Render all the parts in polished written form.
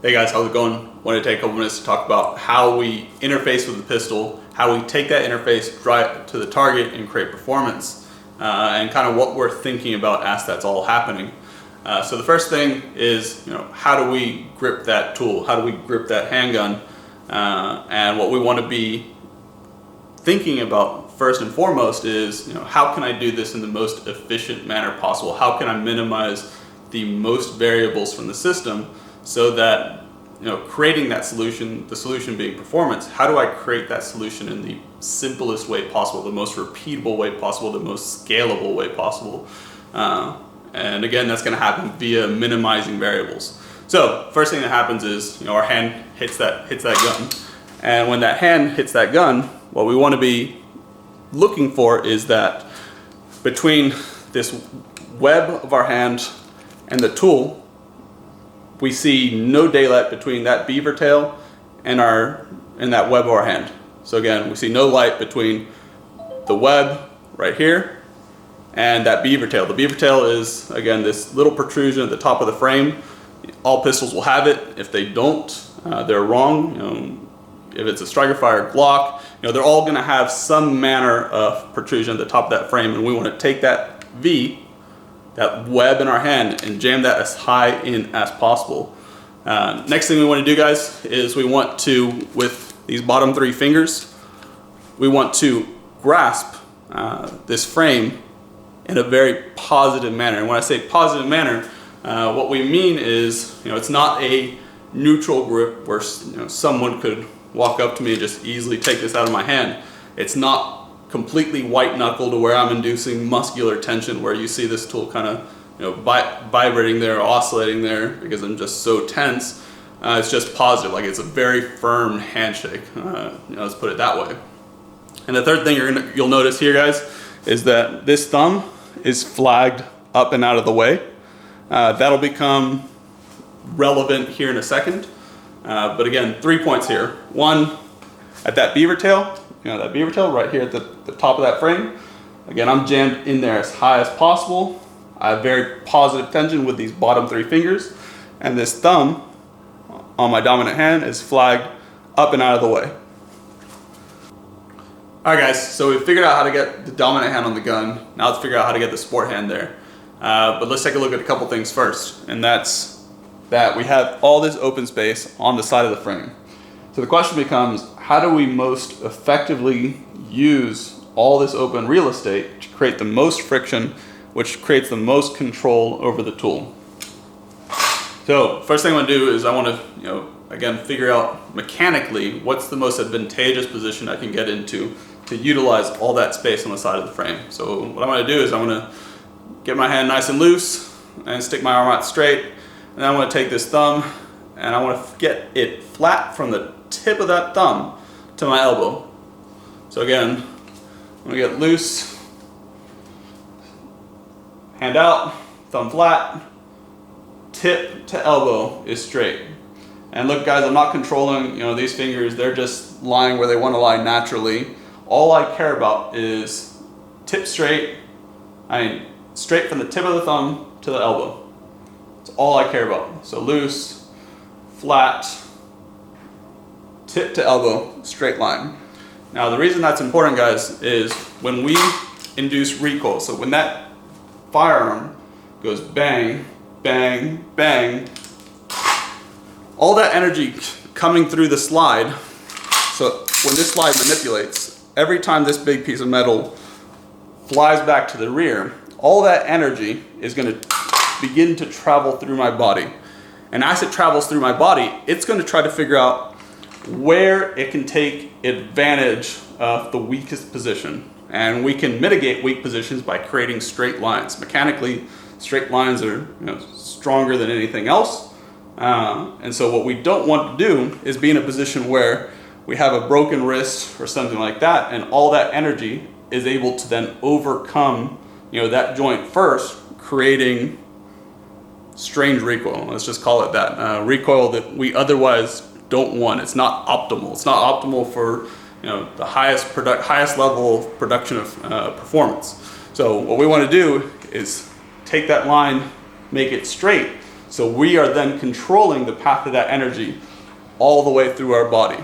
Hey guys, how's it going? Wanted to take a couple minutes to talk about how we interface with the pistol, how we take that interface, drive it to the target and create performance, and kind of what we're thinking about as that's all happening. So the first thing is, how do we grip that tool? How do we grip that handgun? And what we want to be thinking about first and foremost is, how can I do this in the most efficient manner possible? How can I minimize the most variables from the system so that, creating that solution, the solution being performance, how do I create that solution in the simplest way possible, the most repeatable way possible, the most scalable way possible? And again, that's going to happen via minimizing variables. So first thing that happens is, our hand hits that gun. And when that hand hits that gun, what we want to be looking for is that between this web of our hand and the tool, we see no daylight between that beaver tail and that web of our hand. So again, we see no light between the web right here and that beaver tail. The beaver tail is, again, this little protrusion at the top of the frame. All pistols will have it. If they don't, they're wrong. If it's a striker fire Glock, they're all going to have some manner of protrusion at the top of that frame, and we want to take that V, that web in our hand, and jam that as high in as possible. Next thing we want to do, guys, is we want to, with these bottom three fingers, we want to grasp this frame in a very positive manner. And when I say positive manner, what we mean is, it's not a neutral grip where someone could walk up to me and just easily take this out of my hand. It's not completely white knuckle to where I'm inducing muscular tension, where you see this tool kind of vibrating there, oscillating there because I'm just so tense. It's just positive, like it's a very firm handshake. Let's put it that way. And the third thing you'll notice here, guys, is that this thumb is flagged up and out of the way. That'll become relevant here in a second. But again, 3 points here. One, at that beaver tail, that beaver tail right here at the top of that frame. Again, I'm jammed in there as high as possible. I have very positive tension with these bottom three fingers. And this thumb on my dominant hand is flagged up and out of the way. All right, guys, so we figured out how to get the dominant hand on the gun. Now let's figure out how to get the sport hand there. But let's take a look at a couple things first. And that's that we have all this open space on the side of the frame. So the question becomes, how do we most effectively use all this open real estate to create the most friction, which creates the most control over the tool? So first thing I want to do is I want to, again, figure out mechanically what's the most advantageous position I can get into to utilize all that space on the side of the frame. So what I'm going to do is I'm going to get my hand nice and loose and stick my arm out straight. And then I'm going to take this thumb and I want to get it flat from the tip of that thumb to my elbow. So again, I'm going to get loose, hand out, thumb flat, tip to elbow is straight. And look, guys, I'm not controlling, these fingers. They're just lying where they want to lie naturally. All I care about is tip straight, straight from the tip of the thumb to the elbow. That's all I care about. So loose, flat, tip to elbow, straight line. Now the reason that's important, guys, is when we induce recoil, so when that firearm goes bang, bang, bang, all that energy coming through the slide, so when this slide manipulates, every time this big piece of metal flies back to the rear, all that energy is going to begin to travel through my body. And as it travels through my body, it's going to try to figure out where it can take advantage of the weakest position. And we can mitigate weak positions by creating straight lines. Mechanically, straight lines are stronger than anything else. And so what we don't want to do is be in a position where we have a broken wrist or something like that, and all that energy is able to then overcome that joint first, creating strange recoil. Let's just call it that. Recoil that we otherwise don't want. It's not optimal. It's not optimal for the highest level of production of performance. So what we want to do is take that line, make it straight, So we are then controlling the path of that energy all the way through our body.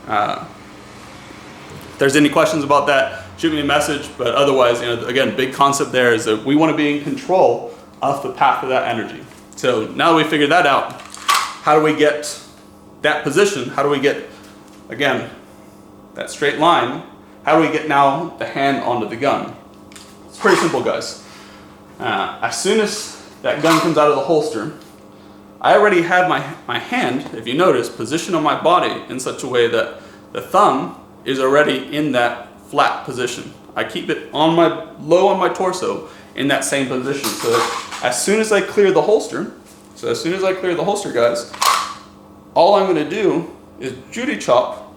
If there's any questions about that, shoot me a message. But otherwise, again, big concept there is that we want to be in control of the path of that energy. So now that we figured that out, how do we get that position? How do we get, again, that straight line? How do we get now the hand onto the gun? It's pretty simple, guys. As soon as that gun comes out of the holster, I already have my hand, if you notice, positioned on my body in such a way that the thumb is already in that flat position. I keep it low on my torso in that same position. So as soon as I clear the holster, guys, all I'm going to do is Judy chop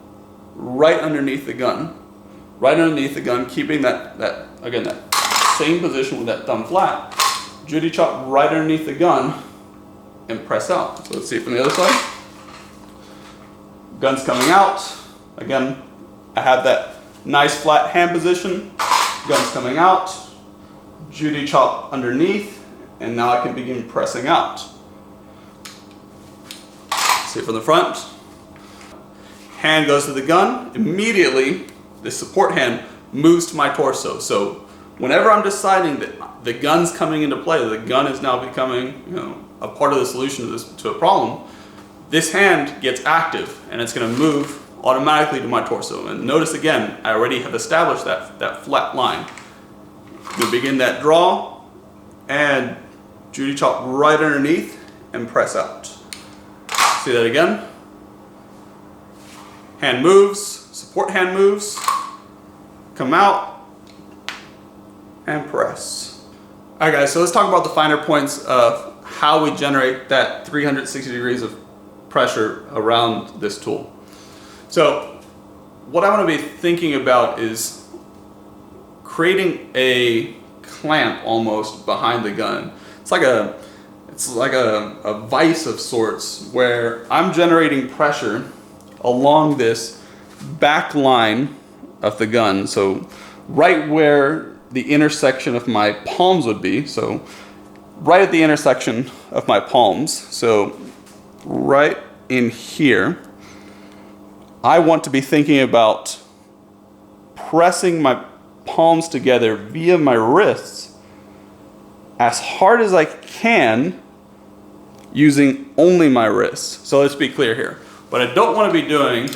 right underneath the gun. Right underneath the gun, keeping that same position with that thumb flat. Judy chop right underneath the gun and press out. So let's see it from the other side. Gun's coming out. Again, I have that nice flat hand position. Gun's coming out. Judy chop underneath, and now I can begin pressing out. See it from the front. Hand goes to the gun. Immediately, the support hand moves to my torso. So whenever I'm deciding that the gun's coming into play, the gun is now becoming, a part of the solution to a problem, this hand gets active and it's going to move automatically to my torso. And notice again, I already have established that flat line. We begin that draw and Judy chop right underneath and press out. See that again? Hand moves, support hand moves, come out and press. All right, guys, so let's talk about the finer points of how we generate that 360 degrees of pressure around this tool. So what I want to be thinking about is creating a clamp almost behind the gun. It's like a vise of sorts where I'm generating pressure along this back line of the gun. So right where the intersection of my palms would be. So right at the intersection of my palms. So right in here, I want to be thinking about pressing my palms together via my wrists as hard as I can using only my wrists. So let's be clear here. What I don't want to be doing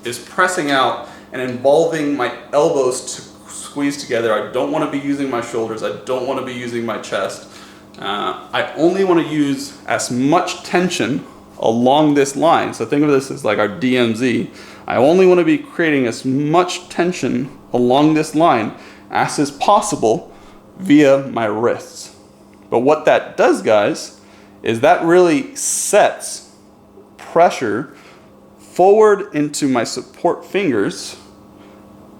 is pressing out and involving my elbows to squeeze together. I don't want to be using my shoulders. I don't want to be using my chest. I only want to use as much tension along this line. So think of this as like our DMZ. I only want to be creating as much tension along this line as is possible via my wrists. But what that does, guys, is that really sets pressure forward into my support fingers,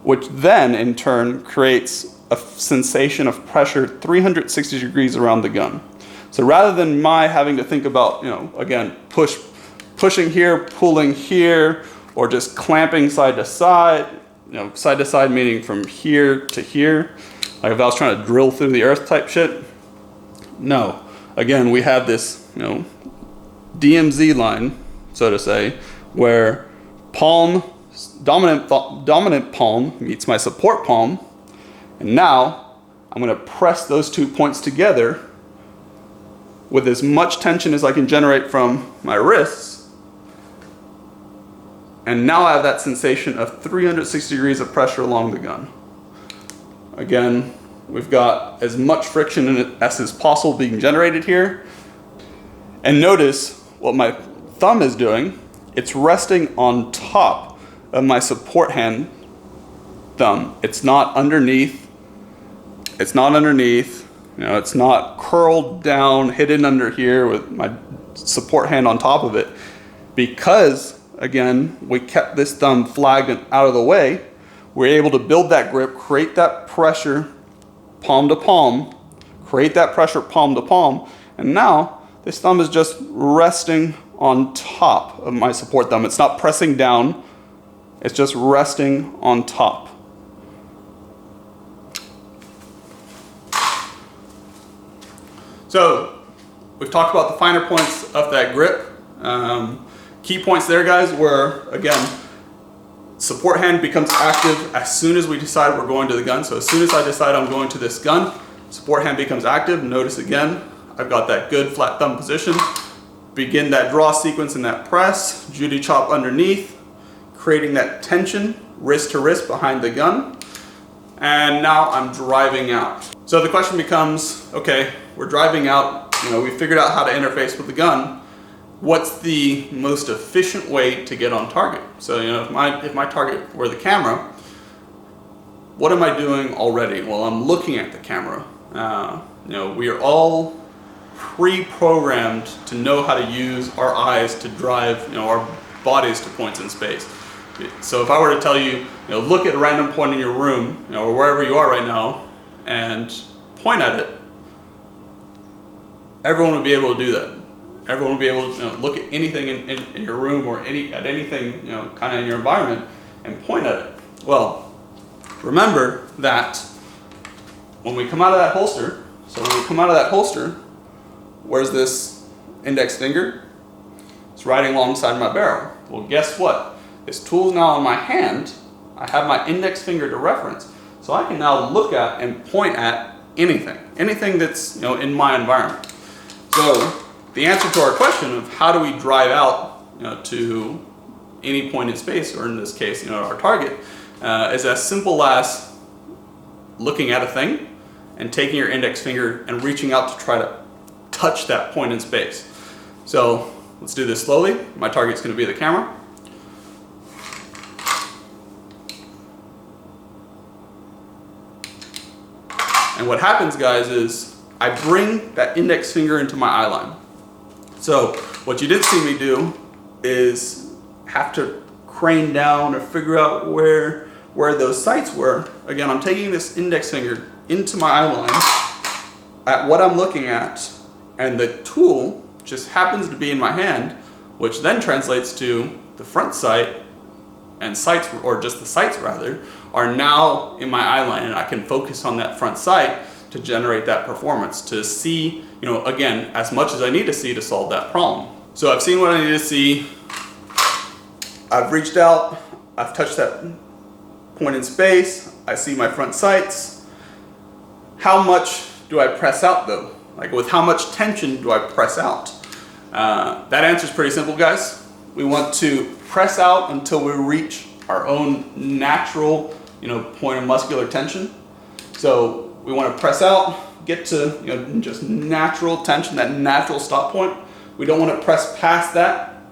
which then in turn creates a sensation of pressure 360 degrees around the gun. So rather than my having to think about, again, pushing here, pulling here, or just clamping side to side meaning from here to here, like if I was trying to drill through the earth type shit. No, again, we have this, DMZ line, so to say, where dominant palm meets my support palm, and now I'm going to press those 2 points together with as much tension as I can generate from my wrists, and now I have that sensation of 360 degrees of pressure along the gun. Again, we've got as much friction in it as is possible being generated here. And notice what my thumb is doing. It's resting on top of my support hand thumb. It's not underneath. It's not curled down, hidden under here with my support hand on top of it. Because, again, we kept this thumb flagged and out of the way, we're able to build that grip, create that pressure palm to palm, and now this thumb is just resting on top of my support thumb. It's not pressing down, it's just resting on top. So we've talked about the finer points of that grip. Key points there, guys, were, again, support hand becomes active as soon as we decide we're going to the gun. So as soon as I decide I'm going to this gun, support hand becomes active. Notice again, I've got that good flat thumb position. Begin that draw sequence and that press, Judy chop underneath, creating that tension, wrist to wrist behind the gun. And now I'm driving out. So the question becomes, okay, we're driving out, we figured out how to interface with the gun. What's the most efficient way to get on target? So, if my target were the camera, what am I doing already? Well, I'm looking at the camera. We are all pre-programmed to know how to use our eyes to drive, our bodies to points in space. So if I were to tell you, look at a random point in your room, or wherever you are right now, and point at it, everyone would be able to do that. Everyone will be able to look at anything in your room or at anything kind of in your environment and point at it. Well, remember that when we come out of that holster, where's this index finger? It's right alongside my barrel. Well, guess what? This tool's now in my hand. I have my index finger to reference, so I can now look at and point at anything that's in my environment. So the answer to our question of how do we drive out to any point in space, or in this case our target, is as simple as looking at a thing and taking your index finger and reaching out to try to touch that point in space. So let's do this slowly. My target's going to be the camera. And what happens, guys, is I bring that index finger into my eye line. So what you didn't see me do is have to crane down or figure out where those sights were. Again, I'm taking this index finger into my eye line at what I'm looking at, and the tool just happens to be in my hand, which then translates to the front sight and sights, or just the sights rather, are now in my eye line, and I can focus on that front sight to generate that performance, to see, again, as much as I need to see to solve that problem. So I've seen what I need to see. I've reached out, I've touched that point in space, I see my front sights. How much do I press out though? Like, with how much tension do I press out? That answer is pretty simple, guys. We want to press out until we reach our own natural, point of muscular tension. So we want to press out, get to just natural tension, that natural stop point. We don't want to press past that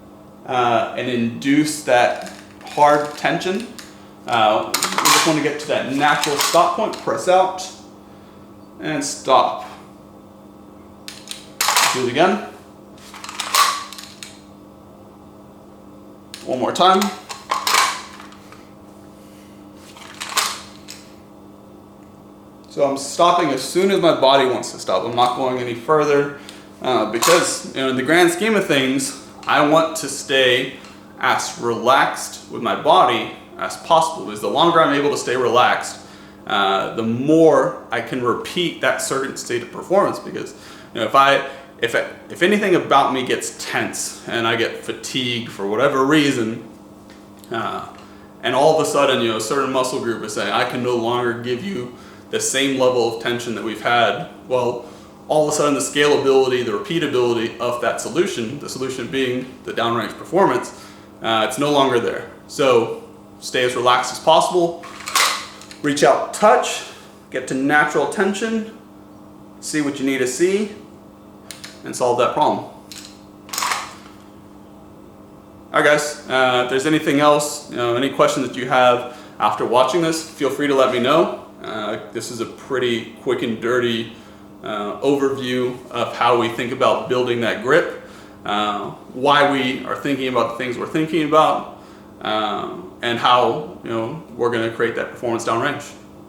and induce that hard tension. We just want to get to that natural stop point, press out, and stop. Do it again. One more time. So I'm stopping as soon as my body wants to stop. I'm not going any further because in the grand scheme of things, I want to stay as relaxed with my body as possible. Because the longer I'm able to stay relaxed, the more I can repeat that certain state of performance. Because if anything about me gets tense and I get fatigued for whatever reason, and all of a sudden a certain muscle group is saying I can no longer give you the same level of tension that we've had, well, all of a sudden the scalability, the repeatability of that solution, the solution being the downrange performance, it's no longer there. So stay as relaxed as possible, reach out, touch, get to natural tension, see what you need to see, and solve that problem. Alright guys, if there's anything else, any questions that you have after watching this, feel free to let me know. This is a pretty quick and dirty overview of how we think about building that grip, why we are thinking about the things we're thinking about, and how we're going to create that performance downrange.